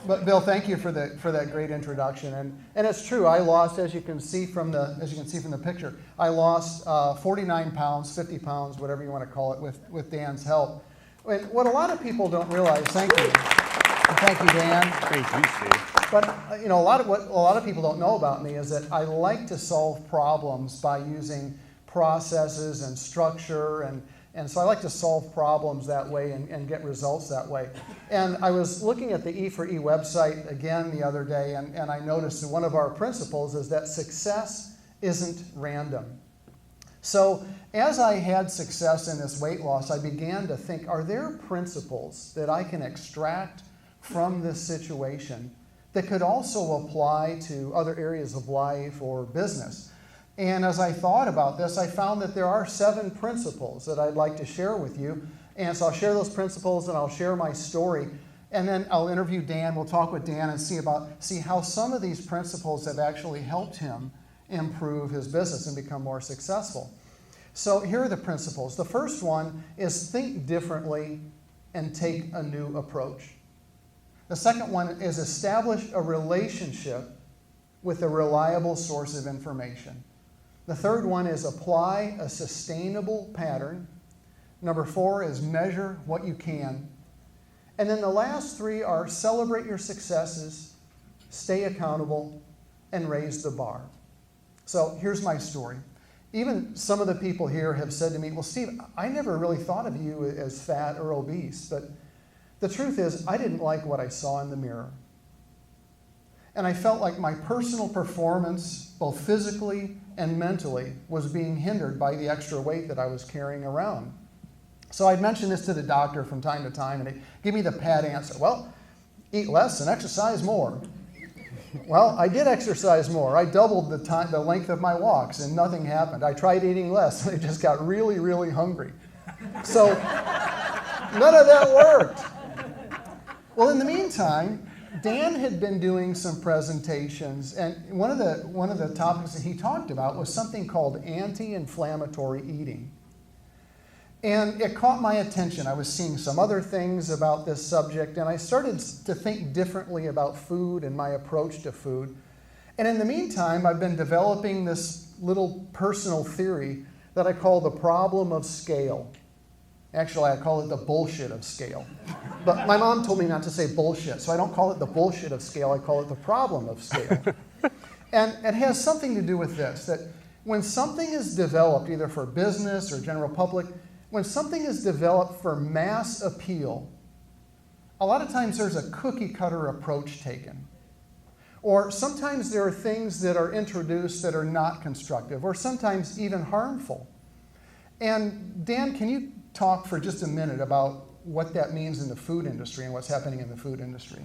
But Bill, thank you for that great introduction. And it's true. I lost, as you can see from the picture, I lost 49 pounds, 50 pounds, whatever you want to call it, with Dan's help. And what a lot of people don't realize. Thank you. Thank you, Dan. Thank you, Steve. But what a lot of people don't know about me is that I like to solve problems by using processes and structure, and so I like to solve problems that way and get results that way. And I was looking at the E4E website again the other day, and I noticed that one of our principles is that success isn't random. So as I had success in this weight loss, I began to think, are there principles that I can extract from this situation that could also apply to other areas of life or business? And as I thought about this, I found that there are 7 principles that I'd like to share with you. And so I'll share those principles and I'll share my story. And then I'll interview Dan. We'll talk with Dan and see how some of these principles have actually helped him improve his business and become more successful. So here are the principles. The first one is think differently and take a new approach. The second one is establish a relationship with a reliable source of information. The third one is apply a sustainable pattern. Number 4 is measure what you can. And then the last 3 are celebrate your successes, stay accountable, and raise the bar. So here's my story. Even some of the people here have said to me, well, Steve, I never really thought of you as fat or obese, but the truth is I didn't like what I saw in the mirror. And I felt like my personal performance, both physically and mentally, was being hindered by the extra weight that I was carrying around. So I'd mention this to the doctor from time to time, and they'd give me the pat answer. Well, eat less and exercise more. Well, I did exercise more. I doubled the length of my walks, and nothing happened. I tried eating less, and I just got really, really hungry. So none of that worked. Well, in the meantime, Dan had been doing some presentations, and one of the topics that he talked about was something called anti-inflammatory eating. And it caught my attention. I was seeing some other things about this subject, and I started to think differently about food and my approach to food. And in the meantime, I've been developing this little personal theory that I call the problem of scale. Actually, I call it the bullshit of scale. But my mom told me not to say bullshit, so I don't call it the bullshit of scale, I call it the problem of scale. And it has something to do with this, that when something is developed, either for business or general public, when something is developed for mass appeal, a lot of times there's a cookie-cutter approach taken. Or sometimes there are things that are introduced that are not constructive, or sometimes even harmful. And Dan, can you talk for just a minute about what that means in the food industry and what's happening in the food industry?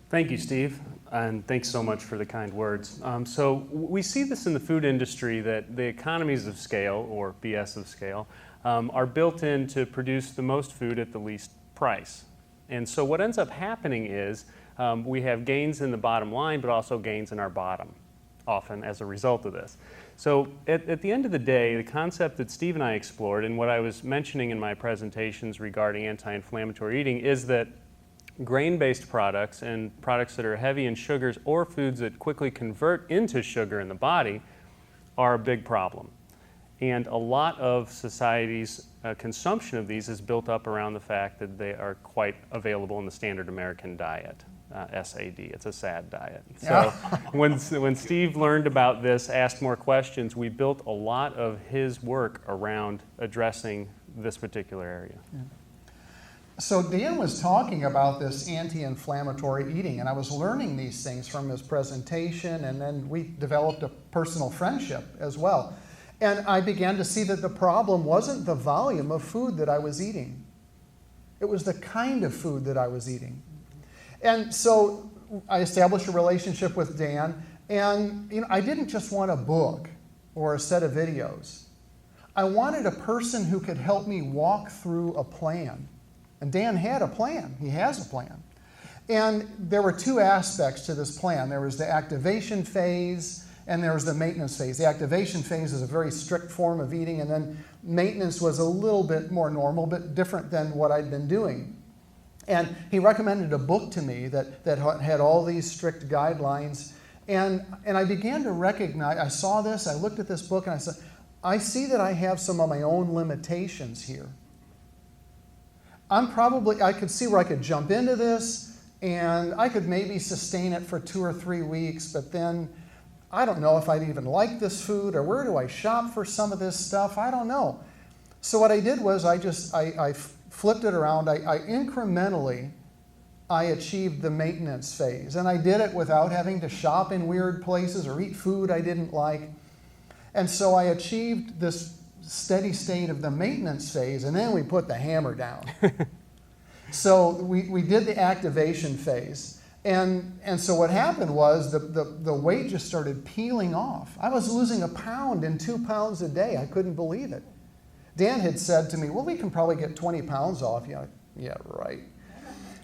Thank you, Steve, and thanks so much for the kind words. So we see this in the food industry, that the economies of scale, or BS of scale, are built in to produce the most food at the least price. And so what ends up happening is we have gains in the bottom line, but also gains in our bottom, often as a result of this. So at the end of the day, the concept that Steve and I explored, and what I was mentioning in my presentations regarding anti-inflammatory eating, is that grain-based products and products that are heavy in sugars, or foods that quickly convert into sugar in the body, are a big problem. And a lot of society's consumption of these is built up around the fact that they are quite available in the standard American diet. SAD, it's a sad diet. So when Steve learned about this, asked more questions, we built a lot of his work around addressing this particular area. Yeah. So Dan was talking about this anti-inflammatory eating, and I was learning these things from his presentation, and then we developed a personal friendship as well. And I began to see that the problem wasn't the volume of food that I was eating. It was the kind of food that I was eating. And so I established a relationship with Dan, and I didn't just want a book or a set of videos. I wanted a person who could help me walk through a plan. And Dan had a plan. He has a plan. And there were 2 aspects to this plan. There was the activation phase, and there was the maintenance phase. The activation phase is a very strict form of eating, and then maintenance was a little bit more normal, but different than what I'd been doing. And he recommended a book to me that had all these strict guidelines. And I began to recognize, I saw this, I looked at this book, and I said, I see that I have some of my own limitations here. I could see where I could jump into this, and I could maybe sustain it for 2 or 3 weeks, but then I don't know if I'd even like this food, or where do I shop for some of this stuff? I don't know. So what I did was I flipped it around. I incrementally achieved the maintenance phase, and I did it without having to shop in weird places or eat food I didn't like. And so I achieved this steady state of the maintenance phase, and then we put the hammer down. So we did the activation phase. And so what happened was the weight just started peeling off. I was losing 1 pound and 2 pounds a day. I couldn't believe it. Dan had said to me, well, we can probably get 20 pounds off. Yeah, right.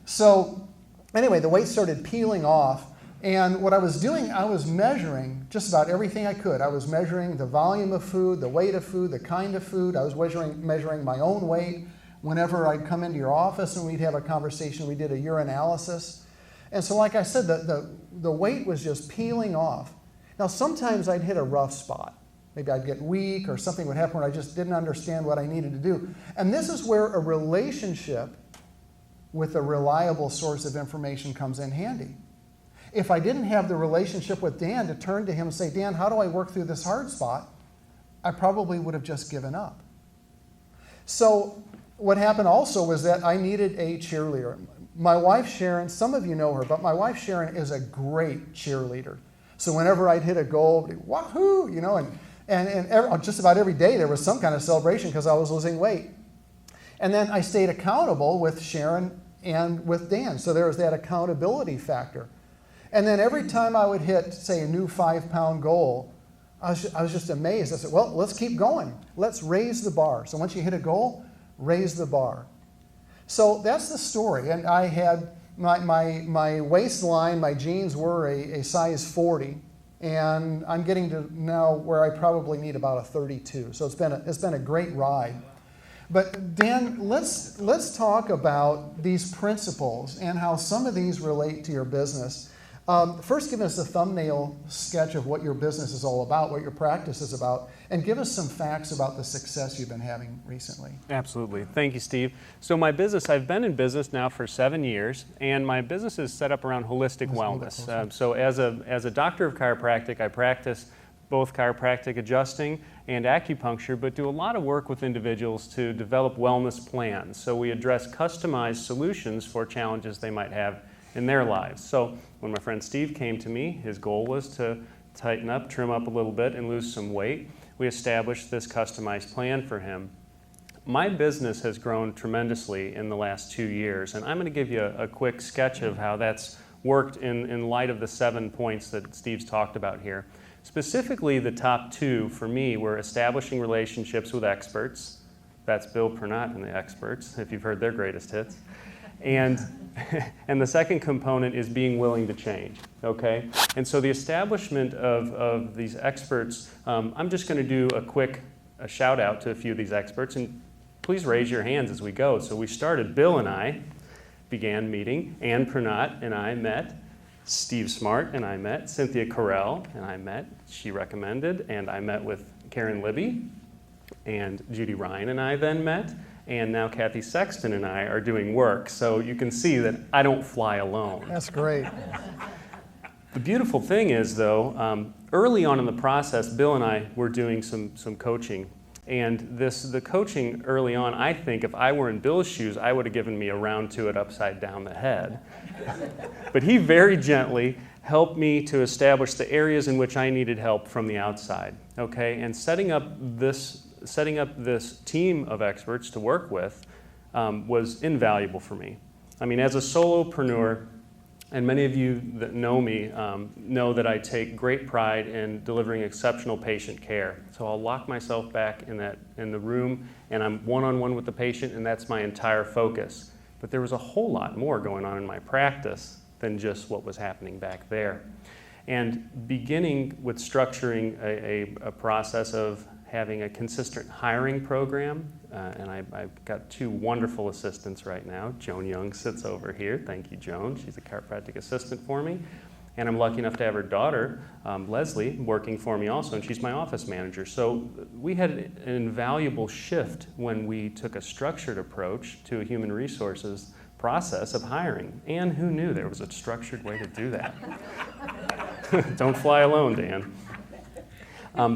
So anyway, the weight started peeling off. And what I was doing, I was measuring just about everything I could. I was measuring the volume of food, the weight of food, the kind of food. I was measuring my own weight. Whenever I'd come into your office and we'd have a conversation, we did a urinalysis. And so like I said, the weight was just peeling off. Now sometimes I'd hit a rough spot. Maybe I'd get weak or something would happen where I just didn't understand what I needed to do. And this is where a relationship with a reliable source of information comes in handy. If I didn't have the relationship with Dan to turn to him and say, Dan, how do I work through this hard spot? I probably would have just given up. So what happened also was that I needed a cheerleader. My wife, Sharon, some of you know her, but my wife, Sharon, is a great cheerleader. So whenever I'd hit a goal, wahoo, and just about every day there was some kind of celebration because I was losing weight. And then I stayed accountable with Sharon and with Dan. So there was that accountability factor. And then every time I would hit, say, a new 5-pound goal, I was just amazed. I said, well, let's keep going. Let's raise the bar. So once you hit a goal, raise the bar. So that's the story. And I had my waistline, my jeans were a size 40. And I'm getting to now where I probably need about a 32. So it's been a great ride. But Dan, let's talk about these principles and how some of these relate to your business. First, give us a thumbnail sketch of what your business is all about, what your practice is about, and give us some facts about the success you've been having recently. Absolutely. Thank you, Steve. So my business, I've been in business now for 7 years, and my business is set up around holistic wellness. So as a doctor of chiropractic, I practice both chiropractic adjusting and acupuncture, but do a lot of work with individuals to develop wellness plans. So we address customized solutions for challenges they might have in their lives. So when my friend Steve came to me, his goal was to tighten up, trim up a little bit, and lose some weight. We established this customized plan for him. My business has grown tremendously in the last 2 years, and I'm going to give you a quick sketch of how that's worked in light of the 7 points that Steve's talked about here. Specifically, the top 2 for me were establishing relationships with experts. That's Bill Pernott and the experts, if you've heard their greatest hits. And the second component is being willing to change, okay? And so the establishment of these experts, I'm just going to do a shout out to a few of these experts, and please raise your hands as we go. So we started, Bill and I began meeting, Ann Pernott and I met, Steve Smart and I met, Cynthia Carell and I met, she recommended, and I met with Karen Libby, and Judy Ryan and I then met, and now Kathy Sexton and I are doing work. So you can see that I don't fly alone. That's great. The beautiful thing is, though, early on in the process, Bill and I were doing some coaching. And the coaching early on, I think if I were in Bill's shoes, I would have given me a round to it upside down the head. But he very gently helped me to establish the areas in which I needed help from the outside. Okay, and setting up this team of experts to work with was invaluable for me. I mean, as a solopreneur, and many of you that know me know that I take great pride in delivering exceptional patient care. So I'll lock myself back in the room, and I'm one-on-one with the patient, and that's my entire focus. But there was a whole lot more going on in my practice than just what was happening back there. And beginning with structuring a process of, having a consistent hiring program, and I've got two wonderful assistants right now. Joan Young sits over here. Thank you, Joan. She's a chiropractic assistant for me. And I'm lucky enough to have her daughter, Leslie, working for me also, and she's my office manager. So we had an invaluable shift when we took a structured approach to a human resources process of hiring. And who knew there was a structured way to do that? Don't fly alone, Dan.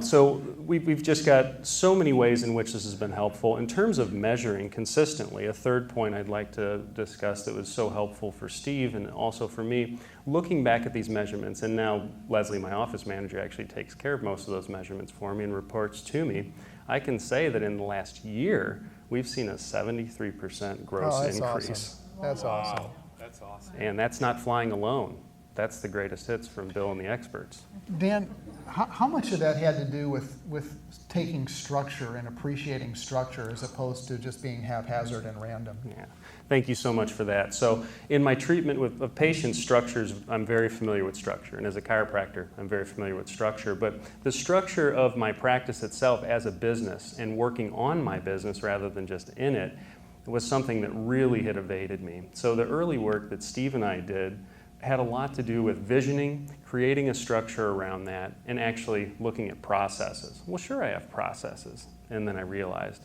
So we've just got so many ways in which this has been helpful. In terms of measuring consistently, a third point I'd like to discuss that was so helpful for Steve and also for me, looking back at these measurements, and now Leslie, my office manager, actually takes care of most of those measurements for me and reports to me, I can say that in the last year, we've seen a 73% gross increase. Awesome. That's awesome. That's awesome. And that's not flying alone. That's the greatest hits from Bill and the experts. Dan, how much of that had to do with taking structure and appreciating structure as opposed to just being haphazard and random? Yeah, thank you so much for that. So in my treatment of patients, structures, I'm very familiar with structure. And as a chiropractor, I'm very familiar with structure. But the structure of my practice itself as a business and working on my business rather than just in it was something that really had evaded me. So the early work that Steve and I did had a lot to do with visioning, creating a structure around that, and actually looking at processes. Well, sure, I have processes. And then I realized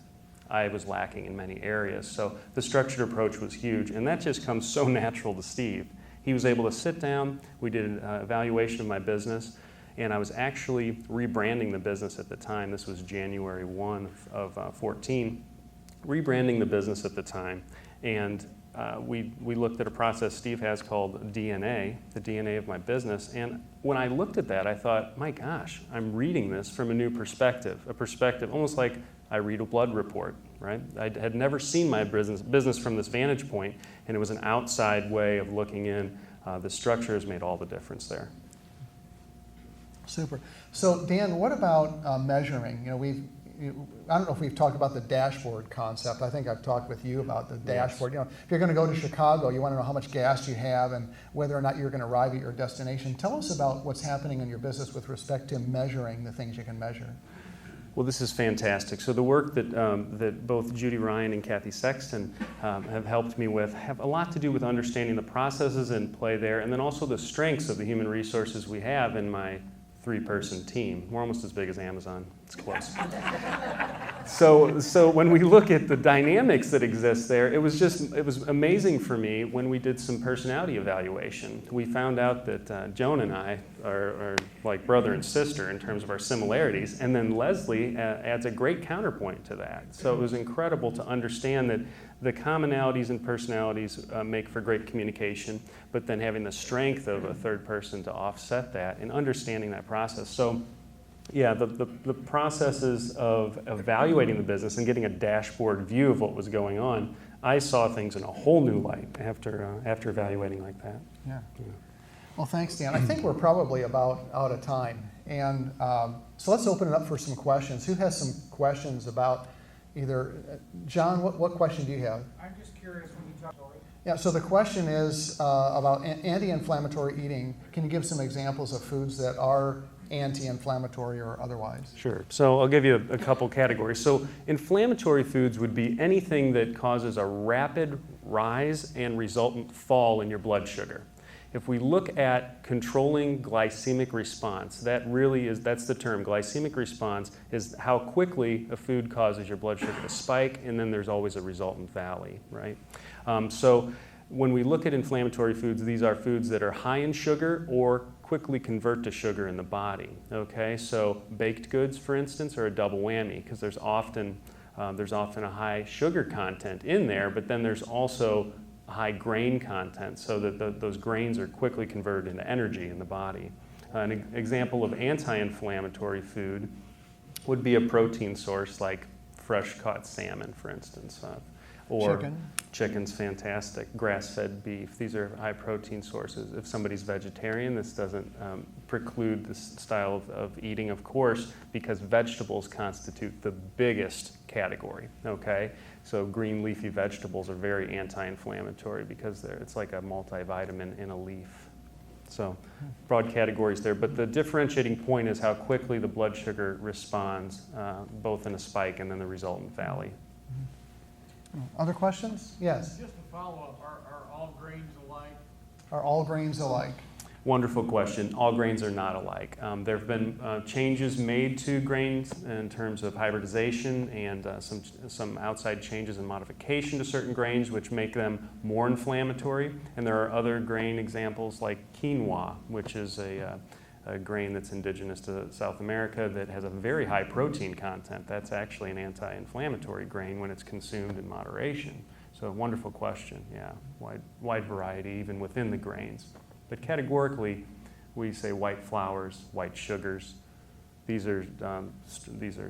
I was lacking in many areas. So the structured approach was huge, and that just comes so natural to Steve. He was able to sit down, we did an evaluation of my business, and I was actually rebranding the business at the time. This was January 1 of 14, rebranding the business at the time, and we looked at a process Steve has called DNA, the DNA of my business, and when I looked at that, I thought, my gosh, I'm reading this from a new perspective, a perspective almost like I read a blood report, right? I had never seen my business from this vantage point, and it was an outside way of looking in. The structure has made all the difference there. Super. So Dan, what about measuring? I don't know if we've talked about the dashboard concept. I think I've talked with you about the dashboard. Yes. If you're going to go to Chicago, you want to know how much gas you have and whether or not you're going to arrive at your destination. Tell us about what's happening in your business with respect to measuring the things you can measure. Well, this is fantastic. So the work that both Judy Ryan and Kathy Sexton have helped me with have a lot to do with understanding the processes in play there, and then also the strengths of the human resources we have in my 3-person team. We're almost as big as Amazon. It's close. So when we look at the dynamics that exist there, it was amazing for me when we did some personality evaluation. We found out that Joan and I are like brother and sister in terms of our similarities, and then Leslie adds a great counterpoint to that. So it was incredible to understand that the commonalities and personalities make for great communication, but then having the strength of a third person to offset that and understanding that process. So yeah, the processes of evaluating the business and getting a dashboard view of what was going on, I saw things in a whole new light after evaluating like that. Yeah. Well, thanks, Dan. I think we're probably about out of time. And so let's open it up for some questions. Who has some questions about either, John, what question do you have? I'm just curious when you talk about it. Yeah, so the question is about anti-inflammatory eating. Can you give some examples of foods that are anti-inflammatory or otherwise? Sure. So I'll give you a couple categories. So inflammatory foods would be anything that causes a rapid rise and resultant fall in your blood sugar. If we look at controlling glycemic response, that's the term. Glycemic response is how quickly a food causes your blood sugar to spike, and then there's always a resultant valley, right? So when we look at inflammatory foods, these are foods that are high in sugar or quickly convert to sugar in the body, okay? So baked goods, for instance, are a double whammy because there's often a high sugar content in there, but then there's also high grain content so that those grains are quickly converted into energy in the body. An example of anti-inflammatory food would be a protein source like fresh caught salmon, for instance. Or chicken. Chicken's fantastic. Grass-fed beef. These are high protein sources. If somebody's vegetarian, this doesn't preclude this style of eating, of course, because vegetables constitute the biggest category, okay? So green leafy vegetables are very anti-inflammatory because it's like a multivitamin in a leaf. So broad categories there, but the differentiating point is how quickly the blood sugar responds, both in a spike and then the resultant valley. Other questions? Yes. Just a follow-up, are all grains alike? Are all grains alike? Wonderful question. All grains are not alike. There have been changes made to grains in terms of hybridization and some outside changes and modification to certain grains which make them more inflammatory. And there are other grain examples like quinoa, which is a grain that's indigenous to South America that has a very high protein content. That's actually an anti-inflammatory grain when it's consumed in moderation. So wonderful question, yeah. Wide variety even within the grains. But categorically, we say white flours, white sugars. These are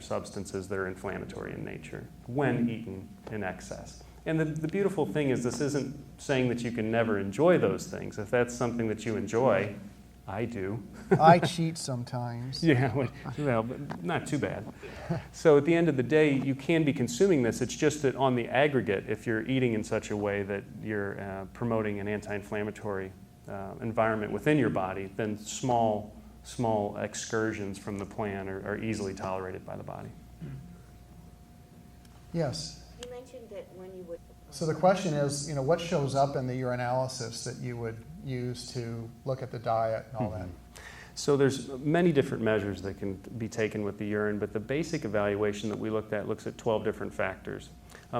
substances that are inflammatory in nature when eaten in excess. And the beautiful thing is this isn't saying that you can never enjoy those things. If that's something that you enjoy, I do. I cheat sometimes. Yeah, well, but not too bad. So at the end of the day, you can be consuming this. It's just that on the aggregate, if you're eating in such a way that you're promoting an anti-inflammatory environment within your body, then small excursions from the plan are easily tolerated by the body. Yes. You mentioned that when you would. So the question is, what shows up in the urinalysis that you would use to look at the diet and all that? So there's many different measures that can be taken with the urine, but the basic evaluation that we looked at looks at 12 different factors.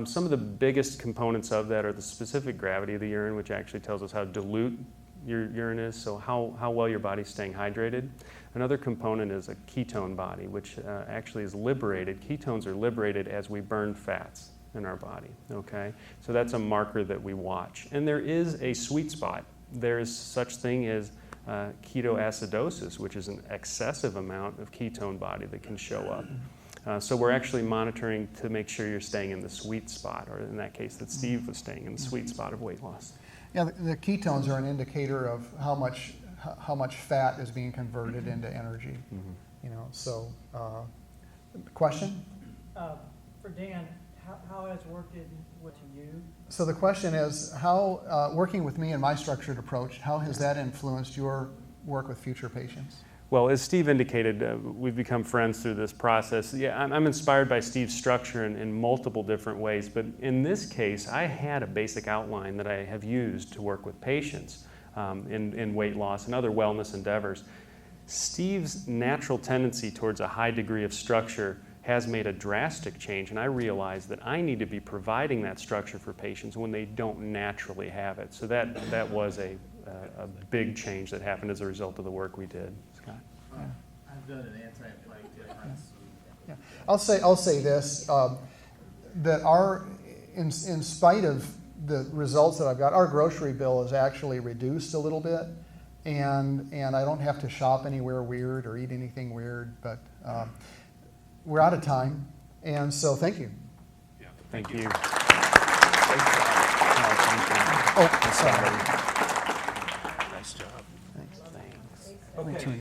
Some of the biggest components of that are the specific gravity of the urine, which actually tells us how dilute your urine is, so how well your body's staying hydrated. Another component is a ketone body, which actually is liberated. Ketones are liberated as we burn fats in our body, okay? So that's a marker that we watch. And there is a sweet spot. There is such thing as ketoacidosis, which is an excessive amount of ketone body that can show up. So we're actually monitoring to make sure you're staying in the sweet spot, or in that case that Steve was staying in the sweet spot of weight loss. Yeah, the ketones are an indicator of how much fat is being converted into energy. So question? For Dan, how has worked with you? So the question is, how working with me and my structured approach, how has that influenced your work with future patients? Well, as Steve indicated, we've become friends through this process. Yeah, I'm inspired by Steve's structure in multiple different ways, but in this case, I had a basic outline that I have used to work with patients in weight loss and other wellness endeavors. Steve's natural tendency towards a high degree of structure has made a drastic change, and I realized that I need to be providing that structure for patients when they don't naturally have it. So that was a big change that happened as a result of the work we did. Scott? I've done an anti-inflammatory difference. Yeah. I'll say this, that in spite of the results that I've got, our grocery bill is actually reduced a little bit, and I don't have to shop anywhere weird or eat anything weird, but we're out of time, and so thank you. Yeah. Thank you. Oh, sorry. Nice job. Thanks. Thanks. Okay.